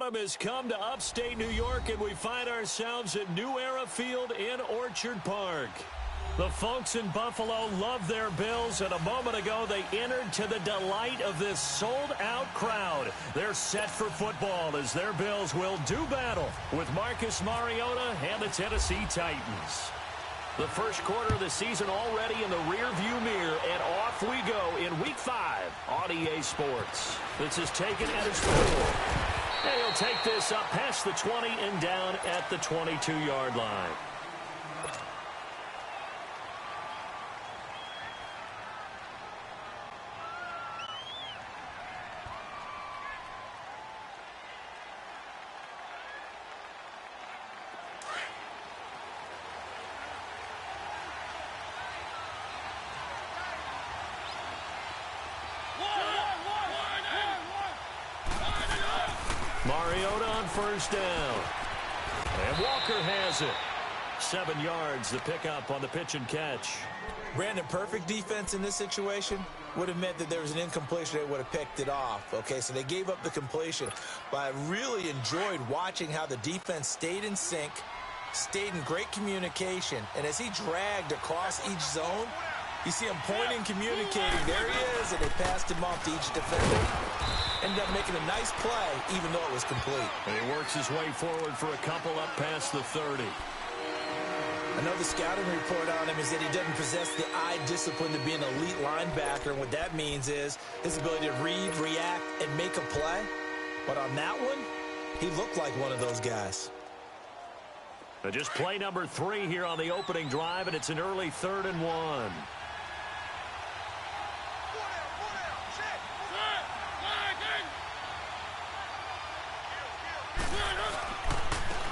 autumn has come to upstate New York, and we find ourselves at New Era Field in Orchard Park. The folks in Buffalo love their Bills, and a moment ago they entered to the delight of this sold-out crowd. They're set for football as their Bills will do battle with Marcus Mariota and the Tennessee Titans. The first quarter of the season already in the rearview mirror, and off we go in Week 5 on EA Sports. This is taken at his 4. And he'll take this up past the 20 and down at the 22-yard line. Mariota on first down. And Walker has it. 7 yards, the pickup on the pitch and catch. Brandon, perfect defense in this situation would have meant that there was an incompletion. They would have picked it off. Okay, so they gave up the completion. But I really enjoyed watching how the defense stayed in sync, stayed in great communication. And as he dragged across each zone, you see him pointing, communicating. There he is, and they passed him off to each defender. Ended up making a nice play, even though it was complete. And he works his way forward for a couple up past the 30. Another scouting report on him is that he doesn't possess the eye discipline to be an elite linebacker. And what that means is his ability to read, react, and make a play. But on that one, he looked like one of those guys. Just play number 3 here on the opening drive, and it's an early 3rd and 1.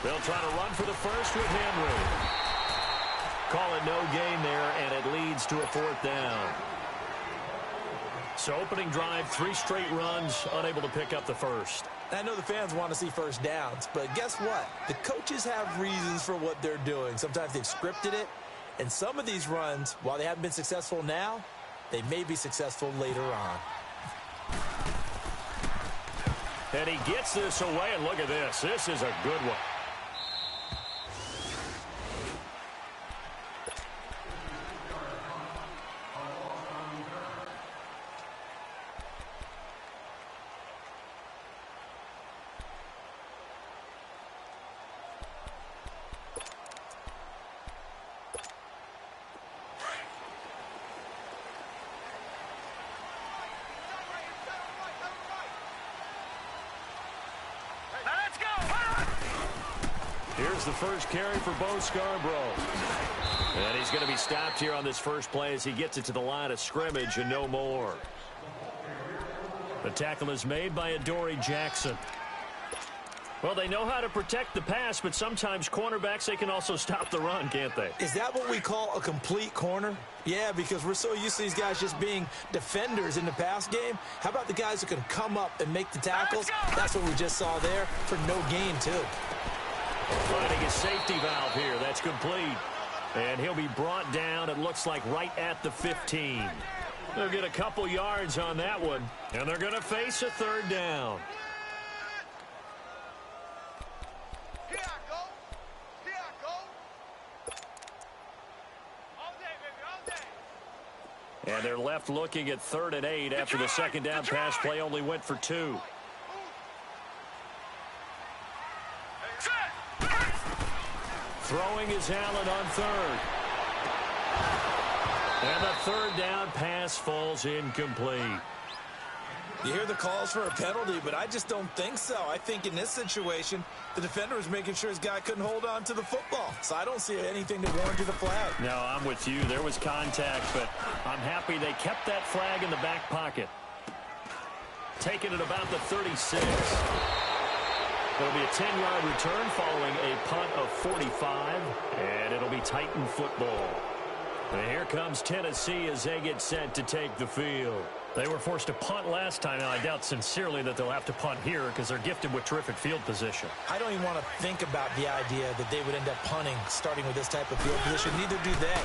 They'll try to run for the first with Henry. Call it no gain there, and it leads to a 4th down. So opening drive, 3 straight runs, unable to pick up the first. I know the fans want to see first downs, but guess what? The coaches have reasons for what they're doing. Sometimes they've scripted it, and some of these runs, while they haven't been successful now, they may be successful later on. And he gets this away, and look at this. This is a good one. Here's the first carry for Bo Scarborough. And he's going to be stopped here on this first play as he gets it to the line of scrimmage and no more. The tackle is made by Adoree Jackson. Well, they know how to protect the pass, but sometimes cornerbacks, they can also stop the run, can't they? Is that what we call a complete corner? Yeah, because we're so used to these guys just being defenders in the pass game. How about the guys who can come up and make the tackles? That's what we just saw there for no gain, too. Finding a safety valve here. That's complete. And he'll be brought down, it looks like, right at the 15. They'll get a couple yards on that one, and they're going to face a 3rd down. Here I go. Here I go. All day, baby, all day. And they're left looking at 3rd and 8 after the second down pass play only went for 2. Throwing is Allen on 3rd. And the 3rd down pass falls incomplete. You hear the calls for a penalty, but I just don't think so. I think in this situation, the defender was making sure his guy couldn't hold on to the football. So I don't see anything to warrant the flag. No, I'm with you. There was contact, but I'm happy they kept that flag in the back pocket. Taking it about the 36. It'll be a 10-yard return following a punt of 45, and it'll be Titan football. And here comes Tennessee as they get set to take the field. They were forced to punt last time. Now, I doubt sincerely that they'll have to punt here because they're gifted with terrific field position. I don't even want to think about the idea that they would end up punting starting with this type of field position. Neither do they.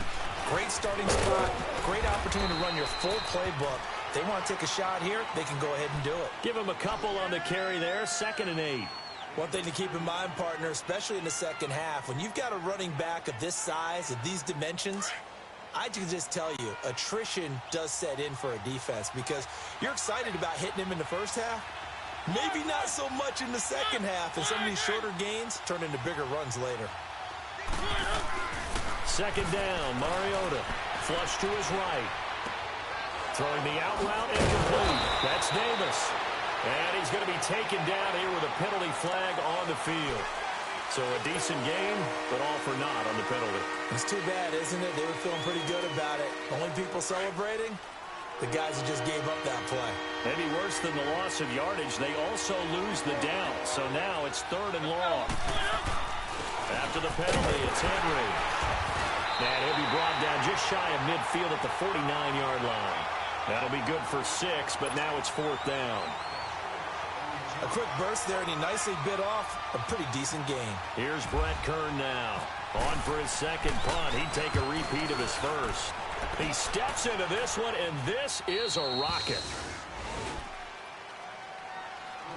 Great starting spot, great opportunity to run your full playbook. If they want to take a shot here, they can go ahead and do it. Give them a couple on the carry there, 2nd and 8. One thing to keep in mind, partner, especially in the second half, when you've got a running back of this size, of these dimensions, I can just tell you, attrition does set in for a defense because you're excited about hitting him in the first half. Maybe not so much in the second half, and some of these shorter gains turn into bigger runs later. Second down, Mariota. Flush to his right. Throwing the out route incomplete. That's Davis. And he's going to be taken down here with a penalty flag on the field. So a decent game, but all for naught on the penalty. It's too bad, isn't it? They were feeling pretty good about it. Only people celebrating, the guys who just gave up that play. Maybe worse than the loss of yardage, they also lose the down. So now it's 3rd and long. After the penalty, it's Henry. And he'll be brought down just shy of midfield at the 49-yard line. That'll be good for 6, but now it's 4th down. A quick burst there, and he nicely bit off a pretty decent gain. Here's Brett Kern now. On for his second punt. He'd take a repeat of his first. He steps into this one, and this is a rocket.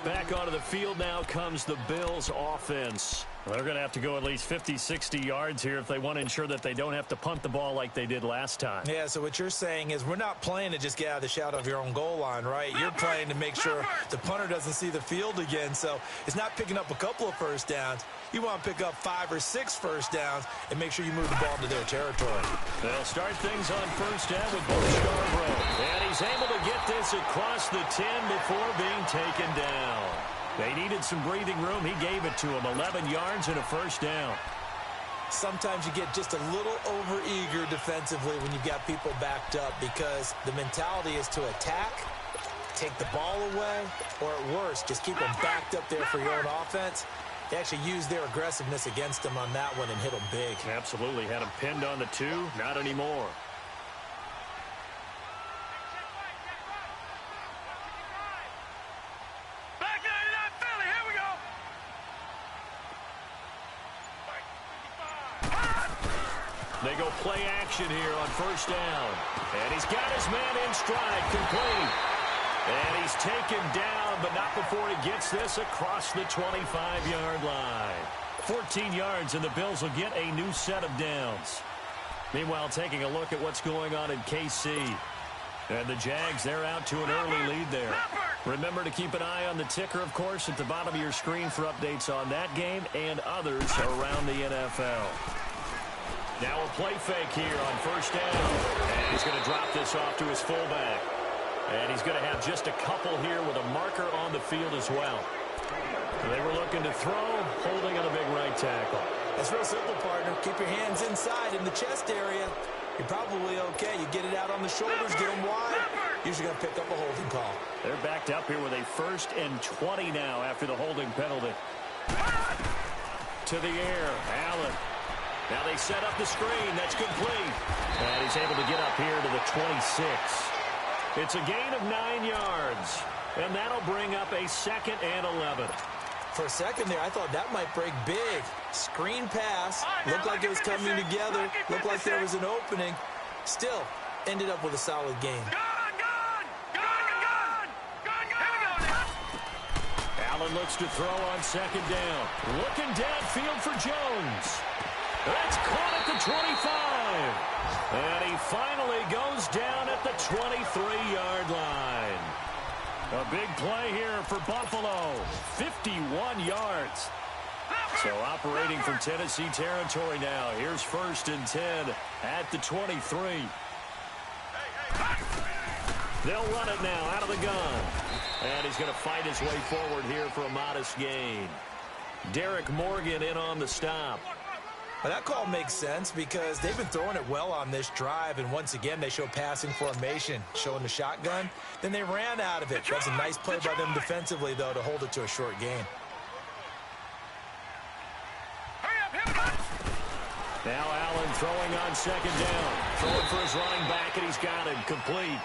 Back onto the field now comes the Bills offense. They're going to have to go at least 50, 60 yards here if they want to ensure that they don't have to punt the ball like they did last time. Yeah, so what you're saying is we're not playing to just get out of the shadow of your own goal line, right? You're playing to make sure the punter doesn't see the field again. So it's not picking up a couple of first downs. You want to pick up 5 or 6 first downs and make sure you move the ball into their territory. They'll start things on first down with Bo Scarborough. And he's able to get this across the 10 before being taken down. They needed some breathing room. He gave it to him. 11 yards and a first down. Sometimes you get just a little over-eager defensively when you've got people backed up because the mentality is to attack, take the ball away, or at worst, just keep them backed up there for your own offense. They actually used their aggressiveness against him on that one and hit him big. Absolutely. Had him pinned on the 2. Not anymore. They go play action here on first down. And he's got his man in stride, complete. And he's taken down, but not before he gets this across the 25-yard line. 14 yards, and the Bills will get a new set of downs. Meanwhile, taking a look at what's going on in KC. And the Jags, they're out to an early lead there. Remember to keep an eye on the ticker, of course, at the bottom of your screen for updates on that game and others around the NFL. Now a play fake here on first down. And he's going to drop this off to his fullback. And he's going to have just a couple here with a marker on the field as well. They were looking to throw, holding on the big right tackle. That's real simple, partner. Keep your hands inside in the chest area. You're probably okay. You get it out on the shoulders, get them wide. Usually going to pick up a holding call. They're backed up here with a 1st and 20 now after the holding penalty. To the air, Allen. Now they set up the screen. That's complete. And he's able to get up here to the 26. It's a gain of 9 yards. And that'll bring up a 2nd and 11. For a second there, I thought that might break big. Screen pass. Looked like it was coming together. Looked like there was an opening. Still, ended up with a solid game. Allen looks to throw on 2nd down. Looking downfield for Jones. That's caught at the 25. And he finally goes down at the 23-yard line. A big play here for Buffalo. 51 yards. So operating from Tennessee territory now. Here's 1st and 10 at the 23. They'll run it now out of the gun. And he's going to fight his way forward here for a modest gain. Derek Morgan in on the stop. Well, that call makes sense because they've been throwing it well on this drive, and once again they show passing formation, showing the shotgun. Then they ran out of it. That's a nice play by them defensively, though, to hold it to a short gain. Now Allen throwing on 2nd down. Throwing for his running back, and he's got it complete.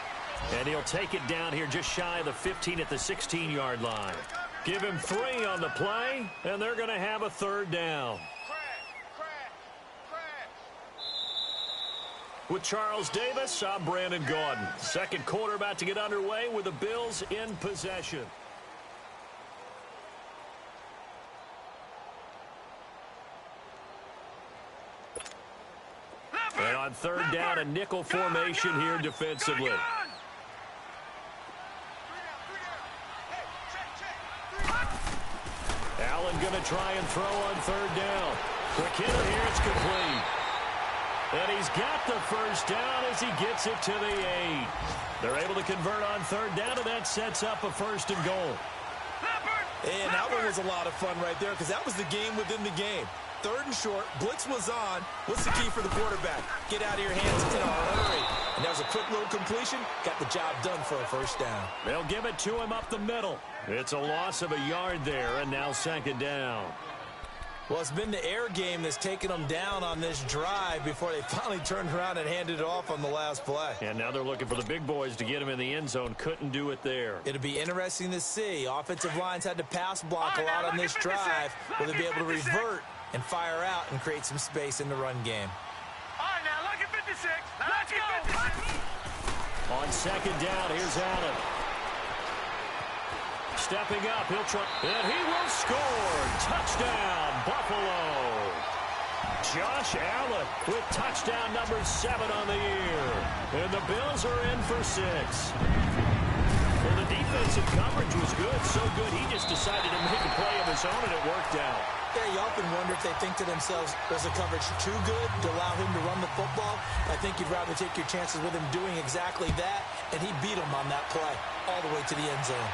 And he'll take it down here just shy of the 15 at the 16-yard line. Give him 3 on the play, and they're going to have a 3rd down. With Charles Davis, I'm Brandon Gaudin. Second quarter about to get underway with the Bills in possession. On third down, a nickel formation here defensively. Allen going to try and throw on third down. Quick hitter here, it's complete. And he's got the first down as he gets it to the 8. They're able to convert on third down, and that sets up a 1st and goal. And that one was a lot of fun right there because that was the game within the game. 3rd and short, blitz was on. What's the key for the quarterback? Get out of your hands in a hurry. And that was a quick little completion. Got the job done for a 1st down. They'll give it to him up the middle. It's a loss of a yard there, and now 2nd down. Well, it's been the air game that's taken them down on this drive before they finally turned around and handed it off on the last play. And now they're looking for the big boys to get him in the end zone. Couldn't do it there. It'll be interesting to see. Offensive lines had to pass block a lot on this drive. Will they be able to revert and fire out and create some space in the run game? All right, now look at 56. Let's go. On 2nd down, here's Allen. Stepping up, he'll try, and he will score. Touchdown, Buffalo. Josh Allen with touchdown number 7 on the year. And the Bills are in for 6. Well, the defensive coverage was good, so good he just decided to make a play of his own, and it worked out. Yeah, you often wonder if they think to themselves, was the coverage too good to allow him to run the football? I think you'd rather take your chances with him doing exactly that, and he beat him on that play all the way to the end zone.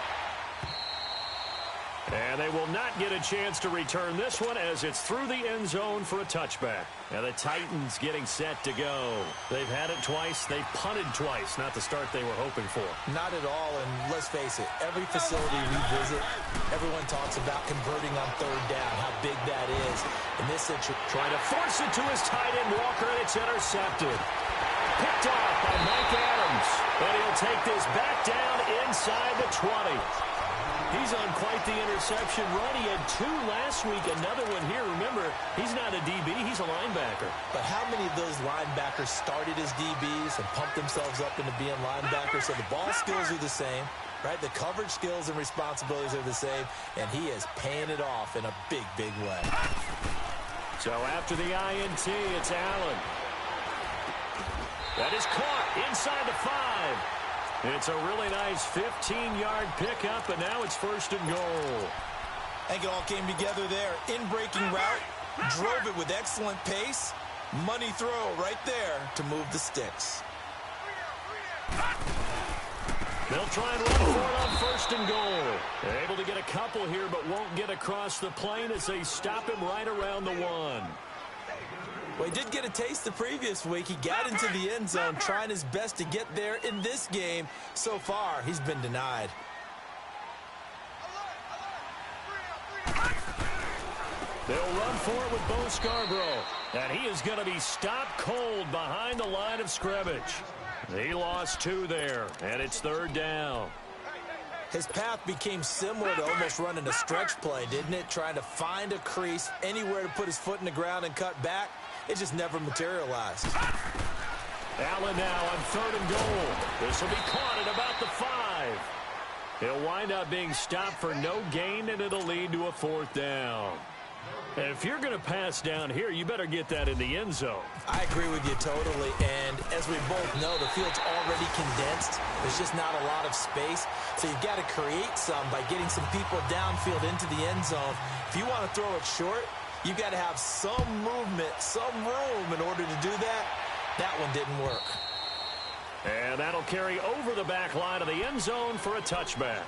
And they will not get a chance to return this one as it's through the end zone for a touchback. Now the Titans getting set to go. They've had it twice. They've punted twice. Not the start they were hoping for. Not at all, and let's face it, every facility we visit, everyone talks about converting on third down, how big that is. In this situation, trying to force it to his tight end, Walker, and it's intercepted. Picked off by Mike Adams. And he'll take this back down inside the 20. He's on quite the interception run. He had 2 last week, another one here. Remember, he's not a DB, he's a linebacker. But how many of those linebackers started as DBs and pumped themselves up into being linebackers? So the ball skills are the same, right? The coverage skills and responsibilities are the same, and he is paying it off in a big, big way. So after the INT, it's Allen. That is caught inside the 5. It's a really nice 15-yard pickup, and now it's 1st and goal. I think it all came together there. In-breaking route, drove it with excellent pace. Money throw right there to move the sticks. They'll try and run for it on 1st and goal. They're able to get a couple here, but won't get across the plane as they stop him right around the 1. Well, he did get a taste the previous week. He got into the end zone, trying his best to get there in this game. So far, he's been denied. They'll run for it with Bo Scarborough. And he is going to be stopped cold behind the line of scrimmage. He lost 2 there, and it's 3rd down. His path became similar to almost running a stretch play, didn't it? Trying to find a crease, anywhere to put his foot in the ground and cut back. It just never materialized. Allen now on 3rd and goal. This will be caught at about the 5. He'll wind up being stopped for no gain, and it'll lead to a 4th down. And if you're going to pass down here, you better get that in the end zone. I agree with you totally, and as we both know, the field's already condensed. There's just not a lot of space, so you've got to create some by getting some people downfield into the end zone. If you want to throw it short, you've got to have some movement, some room in order to do that. That one didn't work. And that'll carry over the back line of the end zone for a touchback.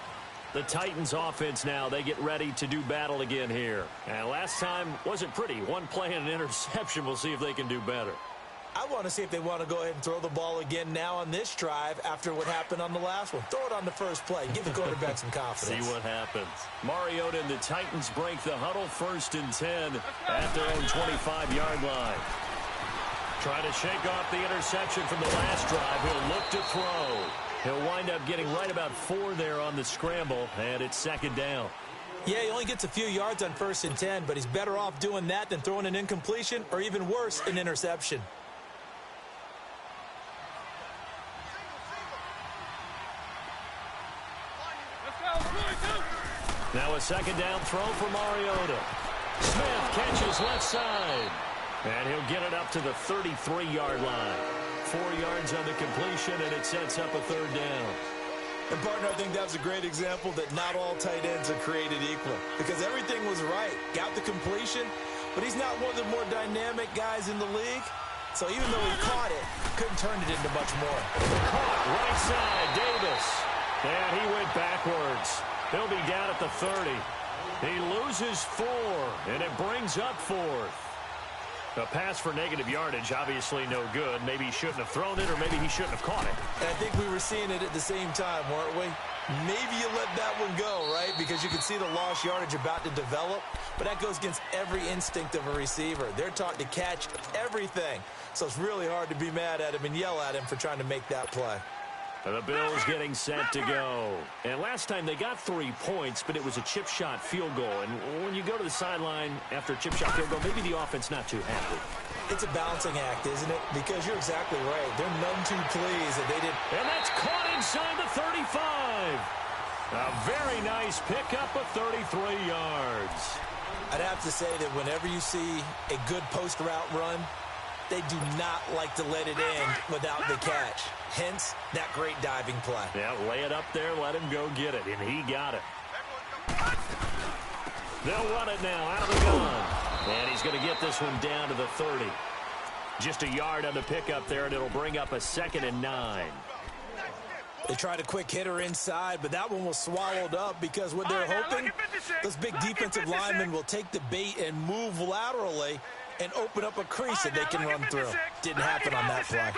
The Titans offense now, they get ready to do battle again here. And last time wasn't pretty. 1 play and an interception. We'll see if they can do better. I want to see if they want to go ahead and throw the ball again now on this drive after what happened on the last one. Throw it on the first play. Give the quarterback some confidence. See what happens. Mariota and the Titans break the huddle, 1st and 10 at their own 25-yard line. Trying to shake off the interception from the last drive. He'll look to throw. He'll wind up getting right about 4 there on the scramble, and it's 2nd down. Yeah, he only gets a few yards on 1st and 10, but he's better off doing that than throwing an incompletion or even worse, an interception. Now a 2nd down throw for Mariota. Smith catches left side. And he'll get it up to the 33-yard line. 4 yards on the completion, and it sets up a third down. And, partner, I think that was a great example that not all tight ends are created equal because everything was right. Got the completion, but he's not one of the more dynamic guys in the league. So even though he caught it, couldn't turn it into much more. Caught right side, Davis. And he went backwards. He'll be down at the 30. He loses 4, and it brings up 4th. A pass for negative yardage, obviously no good. Maybe he shouldn't have thrown it, or maybe he shouldn't have caught it. And I think we were seeing it at the same time, weren't we? Maybe you let that one go, right? Because you can see the lost yardage about to develop. But that goes against every instinct of a receiver. They're taught to catch everything. So it's really hard to be mad at him and yell at him for trying to make that play. The Bills getting set to go. And last time they got 3 points, but it was a chip shot field goal. And when you go to the sideline after a chip shot field goal, maybe the offense not too happy. It's a balancing act, isn't it? Because you're exactly right. They're none too pleased that they didn't. And that's caught inside the 35. A very nice pickup of 33 yards. I'd have to say that whenever you see a good post route run, they do not like to let it end without the catch. Hence, that great diving play. Yeah, lay it up there, let him go get it, and he got it. They'll run it now out of the gun. And he's going to get this one down to the 30. Just a yard on the pickup there, and it'll bring up a 2nd and 9. They tried a quick hitter inside, but that one was swallowed up because what they're hoping, those big defensive linemen will take the bait and move laterally and open up a crease that they can run through. Didn't happen on that play.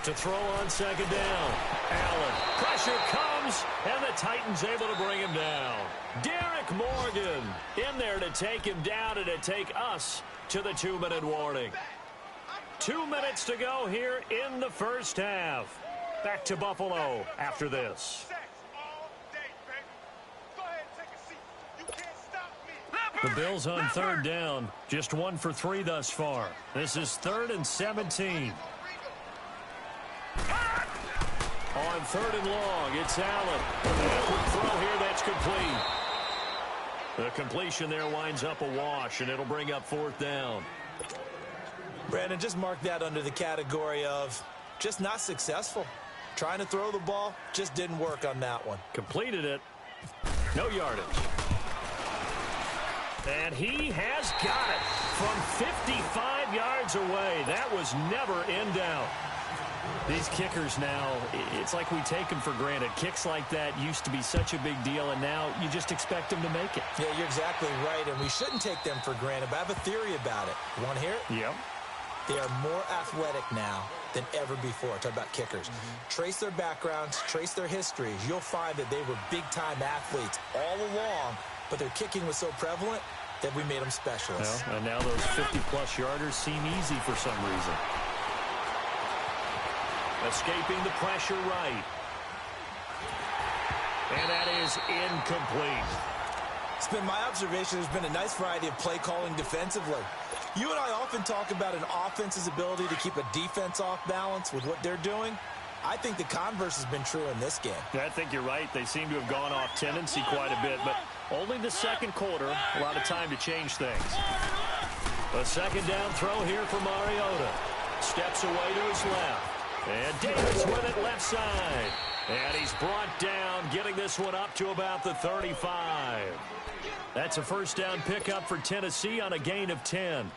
To throw on 2nd down. Allen. Pressure comes, and the Titans able to bring him down. Derek Morgan in there to take him down and to take us to the 2-minute warning. 2 minutes to go here in the first half. Back to Buffalo after this. The Bills on 3rd down. Just 1 for 3 thus far. This is 3rd and 17. On 3rd and long, it's Allen. And quick throw here, that's complete. The completion there winds up a wash, and it'll bring up 4th down. Brandon, just mark that under the category of just not successful. Trying to throw the ball, just didn't work on that one. Completed it. No yardage. And he has got it from 55 yards away. That was never in doubt. These kickers now, it's like we take them for granted. Kicks like that used to be such a big deal, and now you just expect them to make it. Yeah, you're exactly right, and we shouldn't take them for granted, but I have a theory about it. You want to hear it? Yep. They are more athletic now than ever before. Talk about kickers. Trace their backgrounds, trace their histories. You'll find that they were big-time athletes all along, but their kicking was so prevalent that we made them specialists. Well, and now those 50-plus yarders seem easy for some reason. Escaping the pressure right. And that is incomplete. It's been my observation there's been a nice variety of play calling defensively. You and I often talk about an offense's ability to keep a defense off balance with what they're doing. I think the converse has been true in this game. Yeah, I think you're right. They seem to have gone off tendency quite a bit, but only the 2nd quarter, a lot of time to change things. A 2nd down throw here for Mariota. Steps away to his left. And Davis with it left side. And he's brought down, getting this one up to about the 35. That's a 1st down pickup for Tennessee on a gain of 10.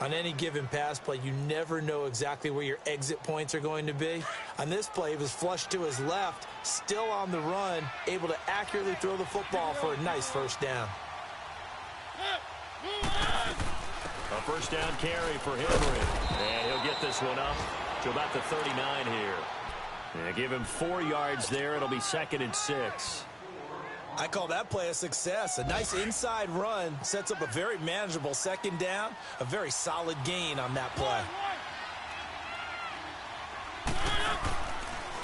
On any given pass play, you never know exactly where your exit points are going to be. On this play, he was flushed to his left, still on the run, able to accurately throw the football for a nice 1st down. A 1st down carry for Henry. And he'll get this one up to about the 39 here. And give him 4 yards there. It'll be 2nd and 6. I call that play a success. A nice inside run sets up a very manageable 2nd down. A very solid gain on that play.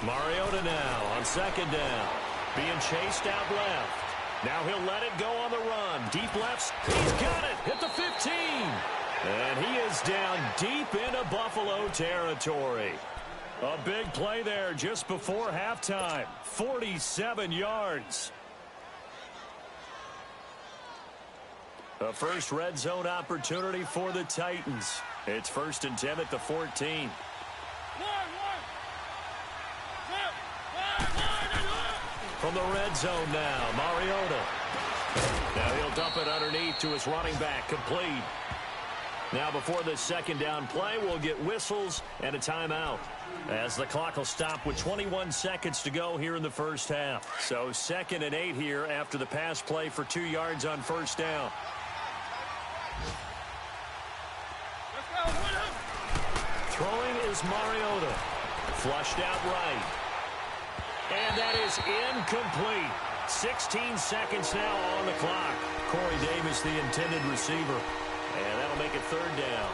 Mariota now on 2nd down. Being chased out left. Now he'll let it go on the run. Deep left. He's got it. Hit the 15. And he is down deep into Buffalo territory. A big play there just before halftime. 47 yards. A first red zone opportunity for the Titans. It's 1st and 10 at the 14. From the red zone now, Mariota. Now he'll dump it underneath to his running back, complete. Now before the second down play, we'll get whistles and a timeout, as the clock will stop with 21 seconds to go here in the first half. So 2nd and 8 here after the pass play for 2 yards on first down. Throwing is Mariota. Flushed out right. And that is incomplete. 16 seconds now on the clock. Corey Davis, the intended receiver. And that'll make it 3rd down.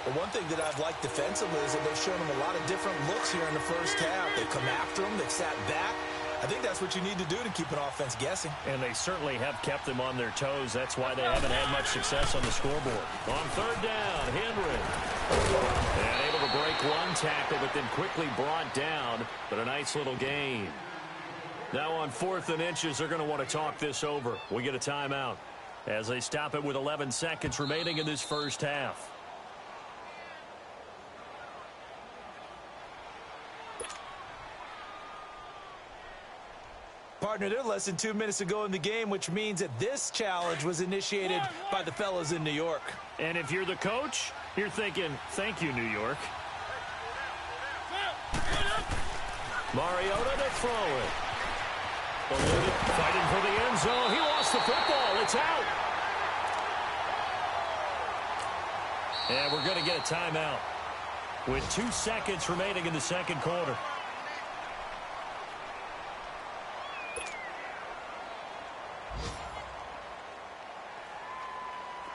Well, one thing that I've liked defensively is that they've shown him a lot of different looks here in the first half. They've come after him. They've sat back. I think that's what you need to do to keep an offense guessing. And they certainly have kept them on their toes. That's why they haven't had much success on the scoreboard. On 3rd down, Henry. And able to break one tackle, but then quickly brought down. But a nice little gain. Now on 4th and inches, they're going to want to talk this over. We get a timeout as they stop it with 11 seconds remaining in this first half. Partner, they're less than 2 minutes to go in the game, which means that this challenge was initiated by the fellas in New York. And if you're the coach, you're thinking, thank you, New York. Mariota to throw it. Fighting for the end zone. He lost the football. It's out. And we're going to get a timeout with 2 seconds remaining in the second quarter.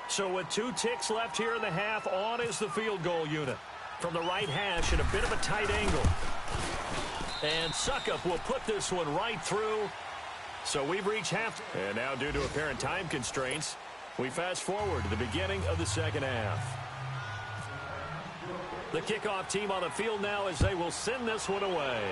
So with 2 ticks left here in the half, on is the field goal unit. From the right hash at a bit of a tight angle. And Suckup will put this one right through. So we've reached half. And now due to apparent time constraints, we fast forward to the beginning of the second half. The kickoff team on the field now as they will send this one away.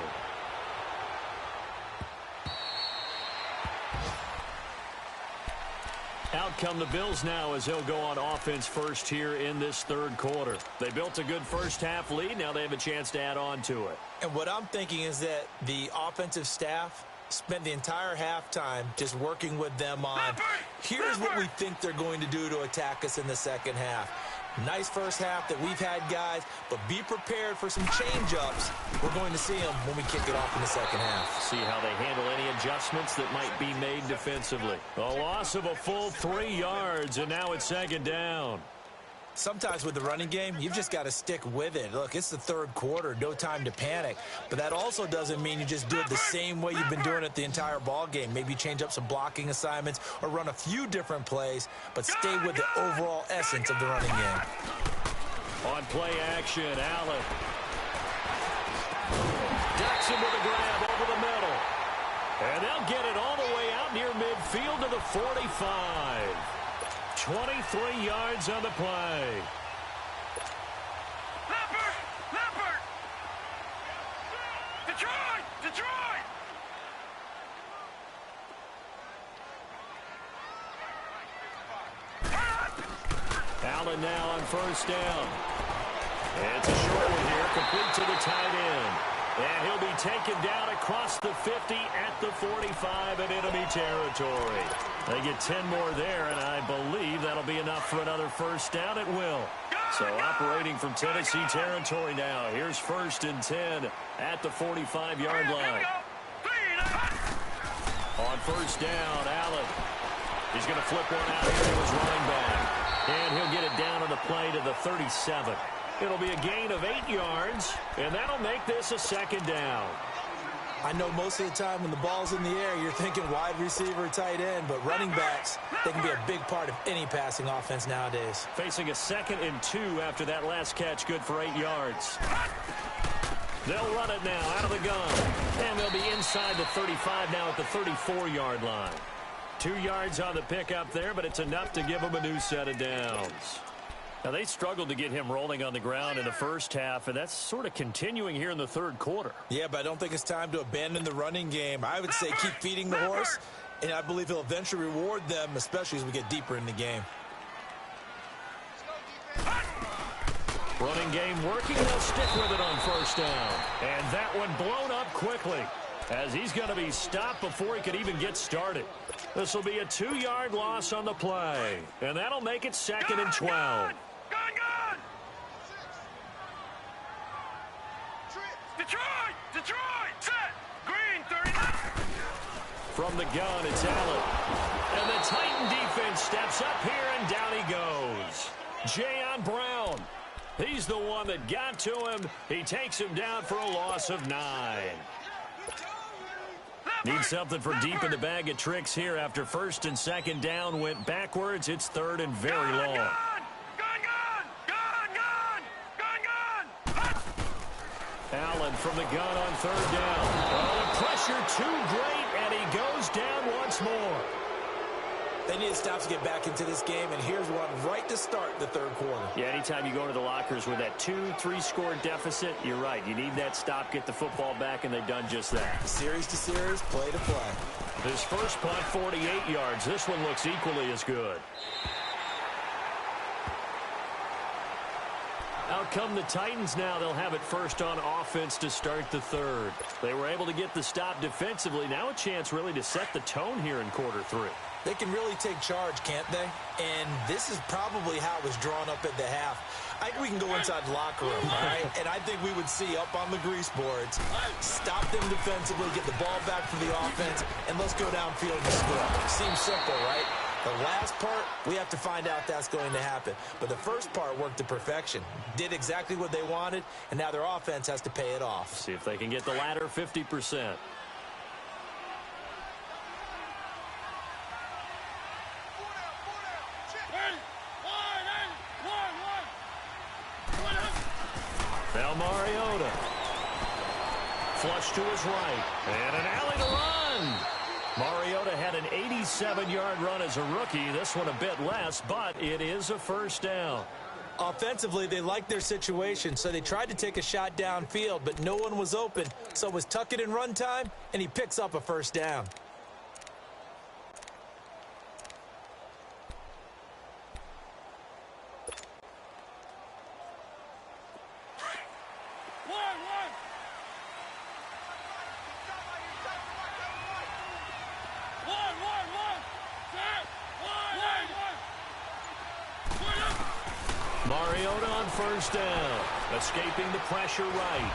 Out come the Bills now as they'll go on offense first here in this 3rd quarter. They built a good first half lead. Now they have a chance to add on to it. And what I'm thinking is that the offensive staff spent the entire halftime just working with them on, here's what we think they're going to do to attack us in the second half. Nice first half that we've had, guys, but be prepared for some change-ups. We're going to see them when we kick it off in the second half. See how they handle any adjustments that might be made defensively. A loss of a full 3 yards, and now it's 2nd down. Sometimes with the running game, you've just got to stick with it. Look, it's the 3rd quarter, no time to panic. But that also doesn't mean you just do it the same way you've been doing it the entire ball game. Maybe change up some blocking assignments or run a few different plays, but stay with the overall essence of the running game. On play action, Allen. Jackson with a grab over the middle. And they'll get it all the way out near midfield to the 45. 23 yards on the play. Leopard! Detroit! Allen now on first down. It's a short one here, complete to the tight end. And he'll be taken down across the 50 at the 45 in enemy territory. They get 10 more there, and I believe that'll be enough for another first down. It will. So operating from Tennessee territory now. Here's 1st and 10 at the 45-yard line. On first down, Allen. He's going to flip one out here to his running back. And he'll get it down on the play to the 37. It'll be a gain of 8 yards, and that'll make this a 2nd down. I know most of the time when the ball's in the air, you're thinking wide receiver, tight end, but running backs, they can be a big part of any passing offense nowadays. Facing a 2nd and 2 after that last catch, good for 8 yards. They'll run it now out of the gun, and they'll be inside the 35 now at the 34-yard line. 2 yards on the pickup there, but it's enough to give them a new set of downs. Now, they struggled to get him rolling on the ground in the first half, and that's sort of continuing here in the 3rd quarter. Yeah, but I don't think it's time to abandon the running game. I would say keep feeding the horse, and I believe he'll eventually reward them, especially as we get deeper in the game. Running game working. They'll stick with it on first down. And that one blown up quickly as he's going to be stopped before he could even get started. This will be a 2-yard loss on the play. And that'll make it 2nd and 12. Gone! Detroit! Set! Green, 39! From the gun, it's Allen. And the Titan defense steps up here, and down he goes. Jayon Brown. He's the one that got to him. He takes him down for a loss of 9. Need something for deep in the bag of tricks here after 1st and 2nd down went backwards. It's 3rd and very long. Gone! Allen from the gun on 3rd down. Oh, the pressure too great, and he goes down once more. They need to stop to get back into this game, and here's one right to start the 3rd quarter. Yeah, anytime you go to the lockers with that 2-3 score deficit, you're right. You need that stop, get the football back, and they've done just that. Series to series, play to play. His first punt, 48 yards. This one looks equally as good. Out come the Titans now. They'll have it first on offense to start the 3rd. They were able to get the stop defensively. Now a chance really to set the tone here in quarter 3. They can really take charge, can't they? And this is probably how it was drawn up at the half. I think we can go inside the locker room, all right? And I think we would see up on the grease boards, stop them defensively, get the ball back for the offense, and let's go downfield and score. Seems simple, right? The last part, we have to find out that's going to happen. But the first part worked to perfection. Did exactly what they wanted, and now their offense has to pay it off. See if they can get the latter 50%. Now Mariota. Flush to his right. And an alley to run. Mariota had an 87-yard run as a rookie. This one a bit less, but it is a first down. Offensively, they liked their situation, so they tried to take a shot downfield, but no one was open. So it was tuck it in run time, and he picks up a first down. Mariota on first down. Escaping the pressure right.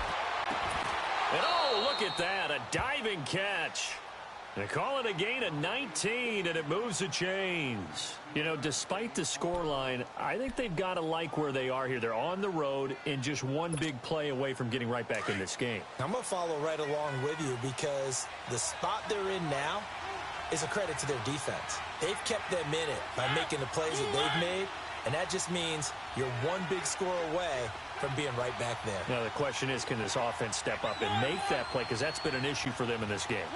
And oh, look at that. A diving catch. They call it a gain of 19, and it moves the chains. You know, despite the scoreline, I think they've got to like where they are here. They're on the road and just one big play away from getting right back in this game. I'm going to follow right along with you because the spot they're in now is a credit to their defense. They've kept them in it by making the plays that they've made, and that just means you're one big score away from being right back there. Now, the question is, can this offense step up and make that play? Because that's been an issue for them in this game.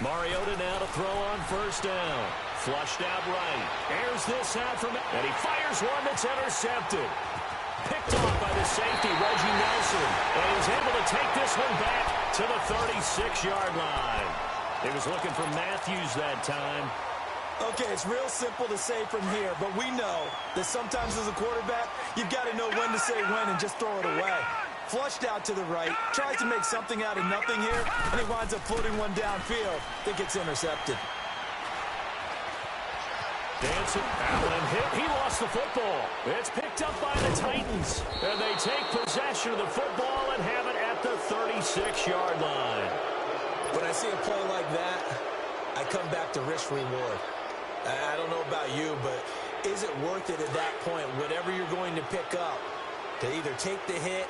Mariota now to throw on first down. Flushed out right. Airs this out from, and he fires one that's intercepted. Picked off by the safety, Reggie Nelson. And he was able to take this one back to the 36-yard line. He was looking for Matthews that time. Okay, it's real simple to say from here, but we know that sometimes as a quarterback, you've got to know when to say when and just throw it away. Flushed out to the right, tries to make something out of nothing here, and he winds up floating one downfield that gets intercepted. Dancing, Allen hit. He lost the football. It's picked up by the Titans, and they take possession of the football and have it at the 36-yard line. When I see a play like that, I come back to risk-reward. I don't know about you, but is it worth it at that point, whatever you're going to pick up, to either take the hit,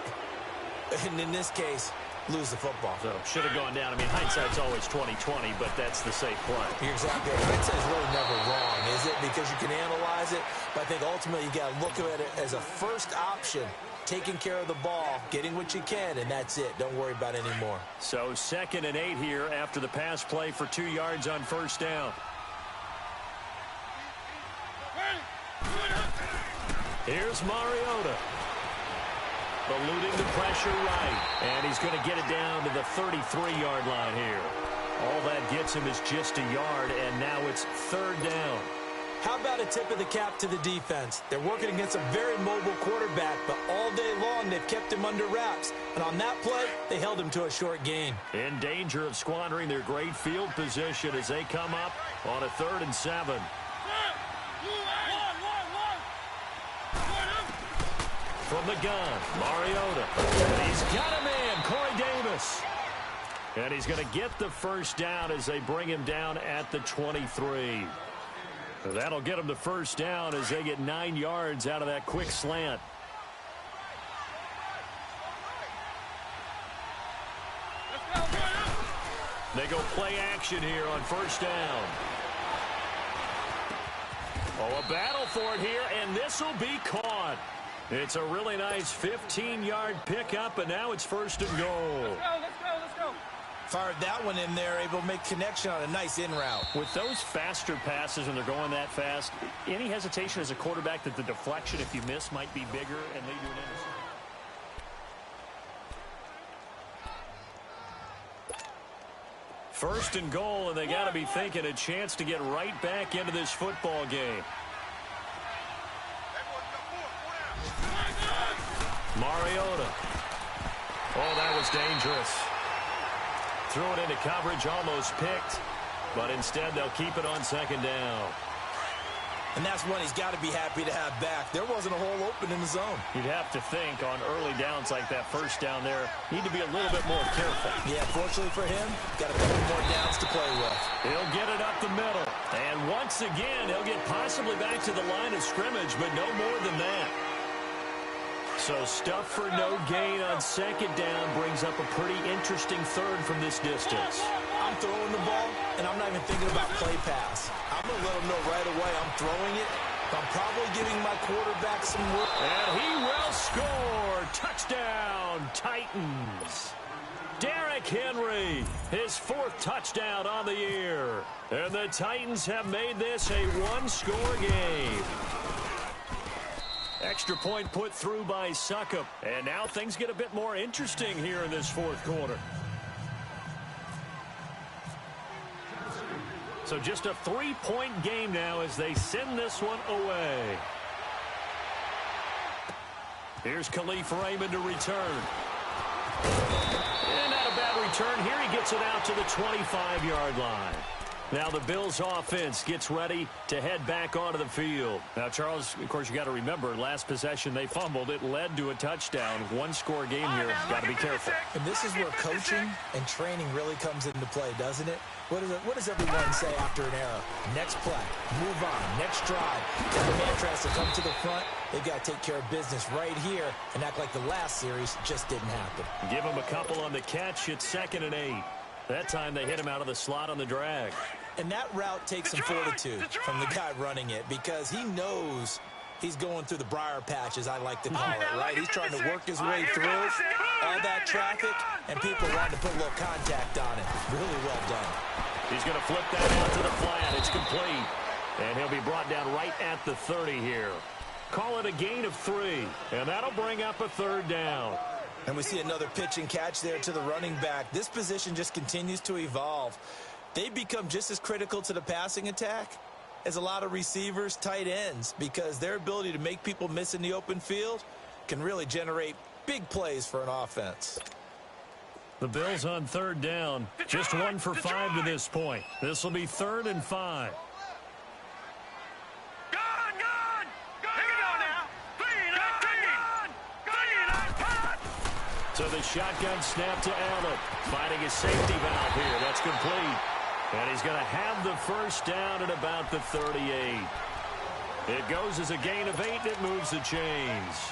and in this case, lose the football? So, should have gone down. I mean, hindsight's always 20/20, but that's the safe play. You're exactly right. Hindsight's really never wrong, is it? Because you can analyze it, but I think ultimately you got to look at it as a first option. Taking care of the ball, getting what you can, and that's it. Don't worry about it anymore. So 2nd and 8 here after the pass play for 2 yards on first down. Here's Mariota. Eluding the pressure right. And he's going to get it down to the 33-yard line here. All that gets him is just a yard, and now it's 3rd down. How about a tip of the cap to the defense? They're working against a very mobile quarterback, but all day long they've kept him under wraps. And on that play, they held him to a short gain. In danger of squandering their great field position as they come up on a 3rd and 7. From the gun, Mariota. And he's got a man, Corey Davis. And he's going to get the first down as they bring him down at the 23. That'll get them the first down as they get 9 yards out of that quick slant. They go play action here on first down. Oh, a battle for it here, and this will be caught. It's a really nice 15-yard pickup, and now it's 1st and goal. Let's go. Fired that one in there, able to make connection on a nice in route. With those faster passes when they're going that fast, any hesitation as a quarterback that the deflection, if you miss, might be bigger and lead to an interception? First and goal, and they got to be thinking a chance to get right back into this football game. Mariota. Oh, that was dangerous. Threw it into coverage, almost picked, but instead they'll keep it on 2nd down. And that's one he's got to be happy to have back. There wasn't a hole open in the zone. You'd have to think on early downs like that first down there, need to be a little bit more careful. Yeah, fortunately for him, got a couple more downs to play with. He'll get it up the middle. And once again, he'll get possibly back to the line of scrimmage, but no more than that. So stuff for no gain on 2nd down brings up a pretty interesting 3rd from this distance. I'm throwing the ball, and I'm not even thinking about play pass. I'm going to let him know right away I'm throwing it. I'm probably giving my quarterback some work. And he will score. Touchdown, Titans. Derrick Henry, his 4th touchdown on the year. And the Titans have made this a 1-score game. Extra point put through by Succop. And now things get a bit more interesting here in this 4th quarter. So just a 3-point game now as they send this one away. Here's Khalif Raymond to return. And not a bad return. Here he gets it out to the 25-yard line. Now the Bills offense gets ready to head back onto the field. Now, Charles, of course, you got to remember, last possession they fumbled. It led to a touchdown. 1-score game here. Got to be careful. And this is where coaching and training really comes into play, doesn't it? What does everyone say after an error? Next play, move on, next drive. If the man tries to come to the front, they've got to take care of business right here and act like the last series just didn't happen. Give him a couple on the catch. It's 2nd and 8. That time they hit him out of the slot on the drag. And that route takes some fortitude from the guy running it because he knows he's going through the briar patch, as I like to call it, right? He's trying to work his way through all that traffic, and people wanting to put a little contact on it. Really well done. He's going to flip that out to the flat. It's complete. And he'll be brought down right at the 30 here. Call it a gain of 3, and that'll bring up a 3rd down. And we see another pitch and catch there to the running back. This position just continues to evolve. They become just as critical to the passing attack as a lot of receivers, tight ends, because their ability to make people miss in the open field can really generate big plays for an offense. The Bills on 3rd down. Just 1 for 5 to this point. This will be 3rd and 5. So the shotgun snap to Allen. Finding a safety valve here. That's complete. And he's going to have the first down at about the 38. It goes as a gain of 8, and it moves the chains.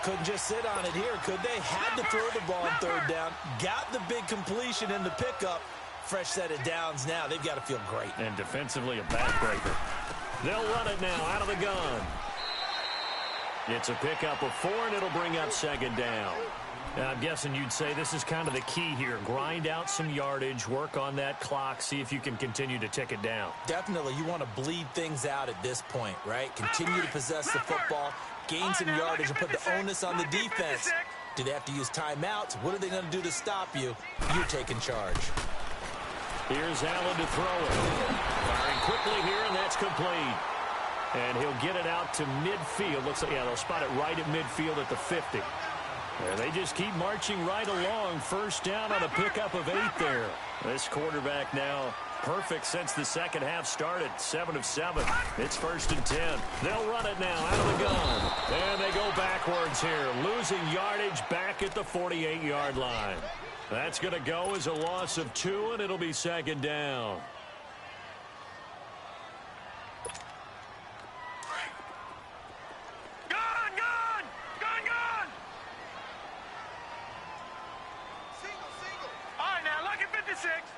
Couldn't just sit on it here, could they? Had to throw the ball on 3rd down. Got the big completion in the pickup. Fresh set of downs now. They've got to feel great. And defensively, a backbreaker. They'll run it now out of the gun. It's a pickup of 4, and it'll bring up 2nd down. Now, I'm guessing you'd say this is kind of the key here. Grind out some yardage, work on that clock, see if you can continue to tick it down. Definitely. You want to bleed things out at this point, right? Continue to possess the football, gain some yardage, and put the onus on the defense. Do they have to use timeouts? What are they going to do to stop you? You're taking charge. Here's Allen to throw it. Firing quickly here, and that's complete. And he'll get it out to midfield. Looks like, yeah, they'll spot it right at midfield at the 50. And they just keep marching right along. First down on a pickup of 8 there. This quarterback now perfect since the second half started. 7 of 7. It's 1st and 10. They'll run it now out of the gun. And they go backwards here. Losing yardage back at the 48-yard line. That's going to go as a loss of 2, and it'll be 2nd down.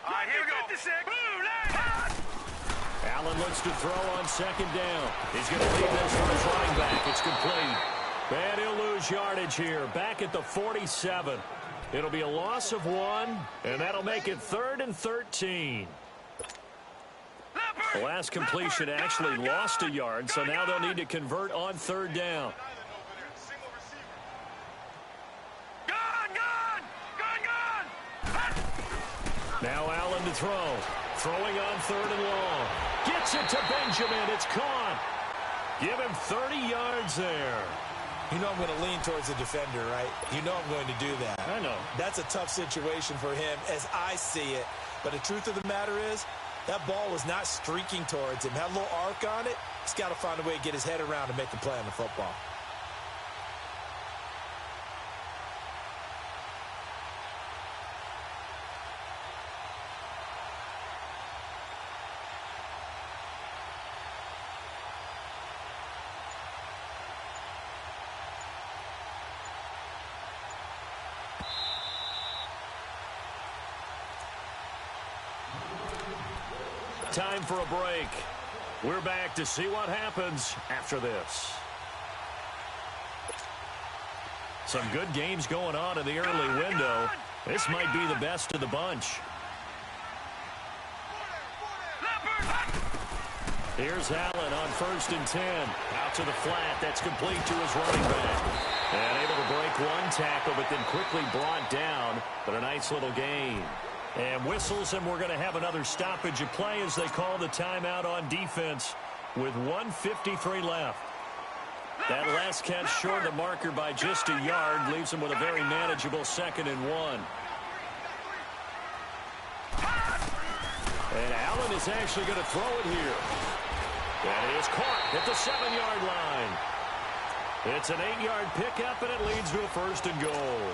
All right, here we go. 56. Allen looks to throw on 2nd down. He's going to leave this for his running back. It's complete. And he'll lose yardage here. Back at the 47. It'll be a loss of 1, and that'll make it 3rd and 13. The last completion actually lost a yard, so now they'll need to convert on 3rd down. Now Allen to throw. Throwing on 3rd and long. Gets it to Benjamin. It's caught. Give him 30 yards there. You know I'm going to lean towards the defender, right? You know I'm going to do that. I know. That's a tough situation for him as I see it. But the truth of the matter is, that ball was not streaking towards him. Had a little arc on it. He's got to find a way to get his head around and make the play on the football. Time for a break. We're back to see what happens after this. Some good games going on in the early window. This might be the best of the bunch. Here's Allen on 1st and 10. Out to the flat. That's complete to his running back. And able to break one tackle, but then quickly brought down. But a nice little gain. And whistles, and we're going to have another stoppage of play as they call the timeout on defense with 1:53 left. That last catch short of the marker by just a yard leaves them with a very manageable 2nd and 1. And Allen is actually going to throw it here. And he is caught at the 7-yard line. It's an 8-yard pickup, and it leads to a 1st and goal.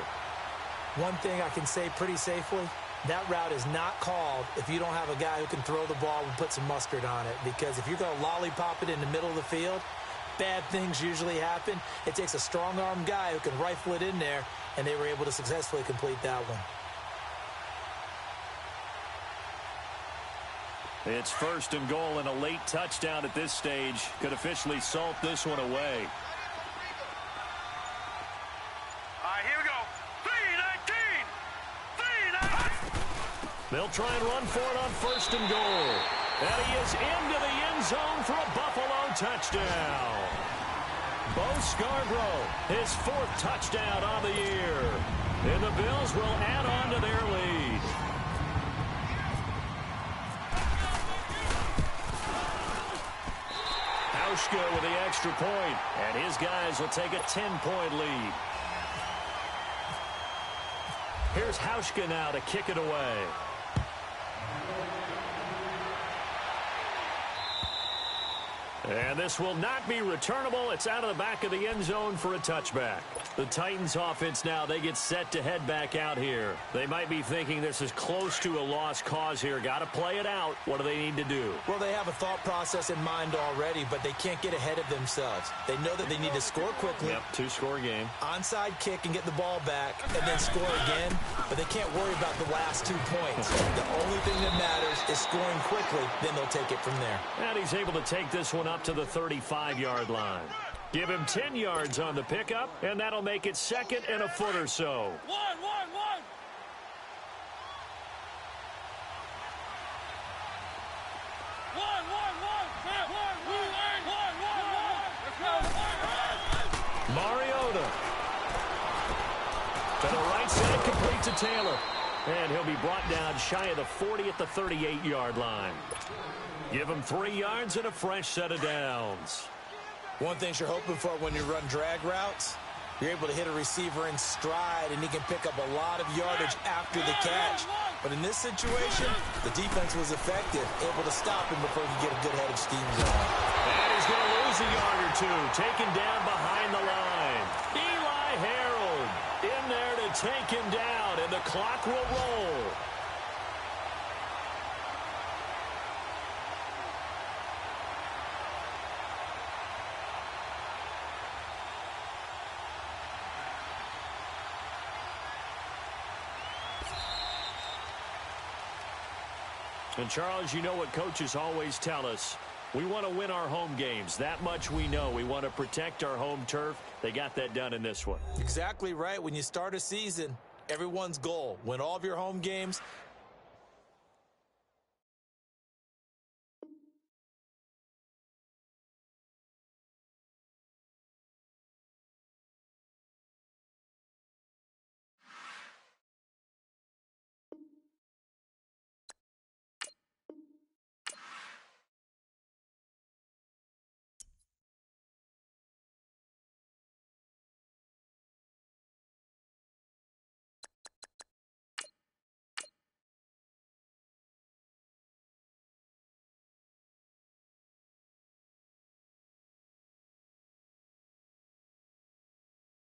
One thing I can say pretty safely, that route is not called if you don't have a guy who can throw the ball and put some mustard on it. Because if you're going to lollipop it in the middle of the field, bad things usually happen. It takes a strong-arm guy who can rifle it in there, and they were able to successfully complete that one. It's 1st and goal, and a late touchdown at this stage could officially salt this one away. They'll try and run for it on 1st and goal. And he is into the end zone for a Buffalo touchdown. Bo Scarborough, his 4th touchdown on the year. And the Bills will add on to their lead. Hauschka with the extra point, and his guys will take a 10-point lead. Here's Hauschka now to kick it away. And this will not be returnable. It's out of the back of the end zone for a touchback. The Titans offense now, they get set to head back out here. They might be thinking this is close to a lost cause here. Got to play it out. What do they need to do? Well, they have a thought process in mind already, but they can't get ahead of themselves. They know that they need to score quickly. Yep, 2-score game. Onside kick and get the ball back and then score again, but they can't worry about the last 2 points. The only thing that matters is scoring quickly, then they'll take it from there. And he's able to take this one up to the 35-yard line. Give him 10 yards on the pickup, and that'll make it 2nd and a foot or so. One. Mariota. To the right side, complete to Taylor. And he'll be brought down shy of the 40 at the 38-yard line. Give him 3 yards and a fresh set of downs. One thing you're hoping for when you run drag routes, you're able to hit a receiver in stride, and he can pick up a lot of yardage after the catch. But in this situation, the defense was effective, able to stop him before he could get a good head of steam going. And he's going to lose a yard or two, taken down behind the line. Eli Harold in there to take him down, and the clock will roll. And, Charles, you know what coaches always tell us. We want to win our home games. That much we know. We want to protect our home turf. They got that done in this one. Exactly right. When you start a season, everyone's goal, win all of your home games,